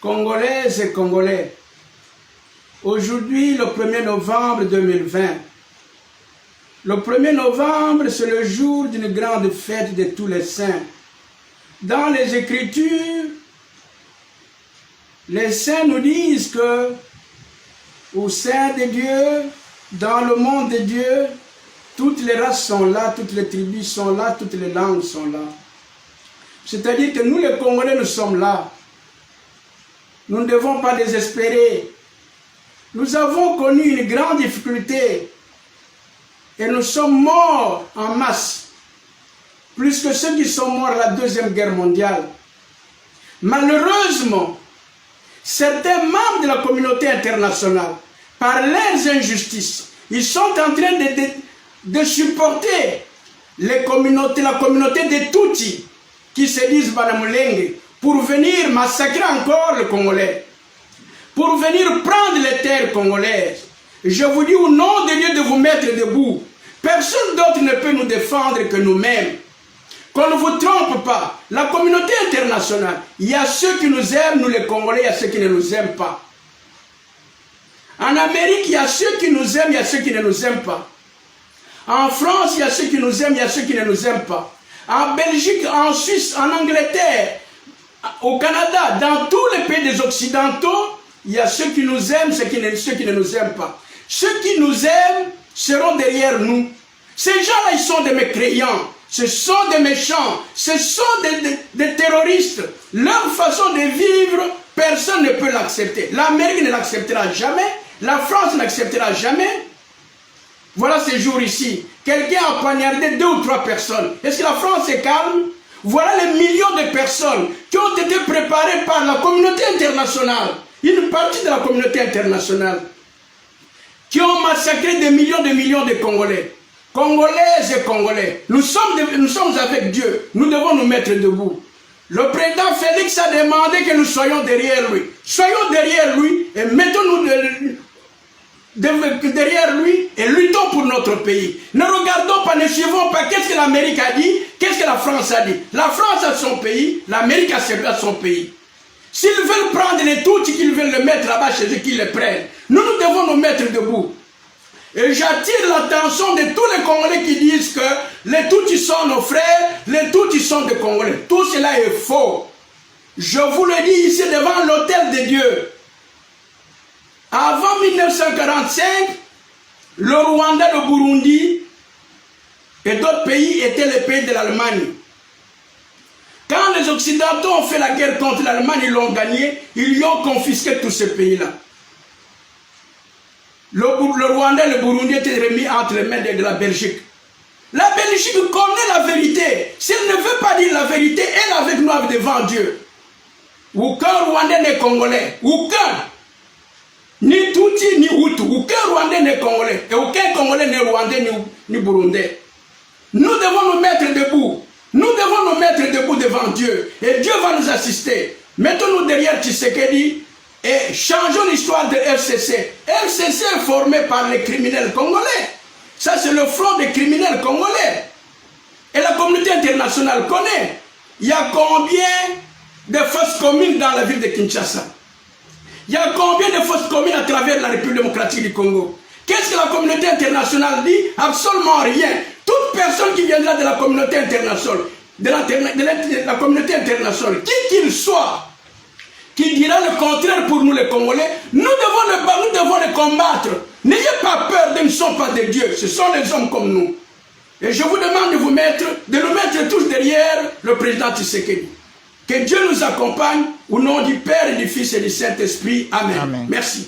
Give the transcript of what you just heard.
Congolaises et Congolais, aujourd'hui, le 1er novembre 2020, le 1er novembre, c'est le jour d'une grande fête de tous les saints. Dans les Écritures, les saints nous disent que au sein de Dieu, dans le monde de Dieu, toutes les races sont là, toutes les tribus sont là, toutes les langues sont là. C'est-à-dire que nous les Congolais, nous sommes là. Nous ne devons pas désespérer. Nous avons connu une grande difficulté et nous sommes morts en masse, plus que ceux qui sont morts à la Deuxième Guerre mondiale. Malheureusement, certains membres de la communauté internationale, par leurs injustices, ils sont en train de supporter la communauté des Tutsis qui se disent Banamulenge pour venir massacrer encore les Congolais, pour venir prendre les terres congolaises. Je vous dis au nom de Dieu de vous mettre debout. Personne d'autre ne peut nous défendre que nous-mêmes. Qu'on ne vous trompe pas. La communauté internationale, il y a ceux qui nous aiment, nous les Congolais, il y a ceux qui ne nous aiment pas. En Amérique, il y a ceux qui nous aiment, il y a ceux qui ne nous aiment pas. En France, il y a ceux qui nous aiment, il y a ceux qui ne nous aiment pas. En Belgique, en Suisse, en Angleterre, au Canada, dans tous les pays des Occidentaux, il y a ceux qui nous aiment, ceux qui ne nous aiment pas. Ceux qui nous aiment seront derrière nous. Ces gens-là, ils sont des mécréants. Ce sont des méchants. Ce sont des terroristes. Leur façon de vivre, personne ne peut l'accepter. L'Amérique ne l'acceptera jamais. La France n'acceptera jamais. Voilà ces jours ici. Quelqu'un a poignardé 2 ou 3 personnes. Est-ce que la France est calme? Voilà les millions de personnes qui ont été préparées par la communauté internationale. Une partie de la communauté internationale. Qui ont massacré des millions de Congolais. Congolaises et Congolais. Nous sommes avec Dieu. Nous devons nous mettre debout. Le président Félix a demandé que nous soyons derrière lui. Soyons derrière lui et mettons-nous derrière lui et luttons pour notre pays. Ne regardons pas, ne suivons pas qu'est-ce que l'Amérique a dit, qu'est-ce que la France a dit. La France a son pays, l'Amérique a son pays. S'ils veulent prendre les Tutsis, qu'ils veulent le mettre là-bas chez eux, qu'ils les prennent. Nous devons nous mettre debout. Et j'attire l'attention de tous les Congolais qui disent que les Tutsis sont nos frères, les Tutsis sont des Congolais. Tout cela est faux. Je vous le dis ici devant l'autel de Dieu. Avant 1945, le Rwanda, le Burundi et d'autres pays étaient les pays de l'Allemagne. Quand les Occidentaux ont fait la guerre contre l'Allemagne, ils l'ont gagné, ils lui ont confisqué tous ces pays-là. Le Rwanda et le Burundi étaient remis entre les mains de la Belgique. La Belgique connaît la vérité. S'il ne veut pas dire la vérité, elle est avec nous devant Dieu. Aucun Rwandais n'est Congolais. Aucun. Ni Tutsi, ni Hutu. Aucun Rwandais n'est Congolais. Et aucun Congolais n'est Rwandais, ni Burundais. Nous devons nous mettre debout. Nous devons nous mettre debout devant Dieu. Et Dieu va nous assister. Mettons-nous derrière Tshisekedi et changeons l'histoire de FCC. FCC est formé par les criminels congolais. Ça, c'est le front des criminels congolais. Et la communauté internationale connaît. Il y a combien de fausses communes dans la ville de Kinshasa? Il y a combien de fausses communes à travers la République démocratique du Congo? Qu'est-ce que la communauté internationale dit? Absolument rien. Toute personne qui viendra de la communauté internationale, de la communauté internationale, qui qu'il soit, qui dira le contraire pour nous les Congolais, nous devons les combattre. N'ayez pas peur, ils ne sont pas des dieux, ce sont des hommes comme nous. Et je vous demande de nous mettre tous derrière le président Tshisekedi. Que Dieu nous accompagne au nom du Père et du Fils et du Saint-Esprit. Amen. Amen. Merci.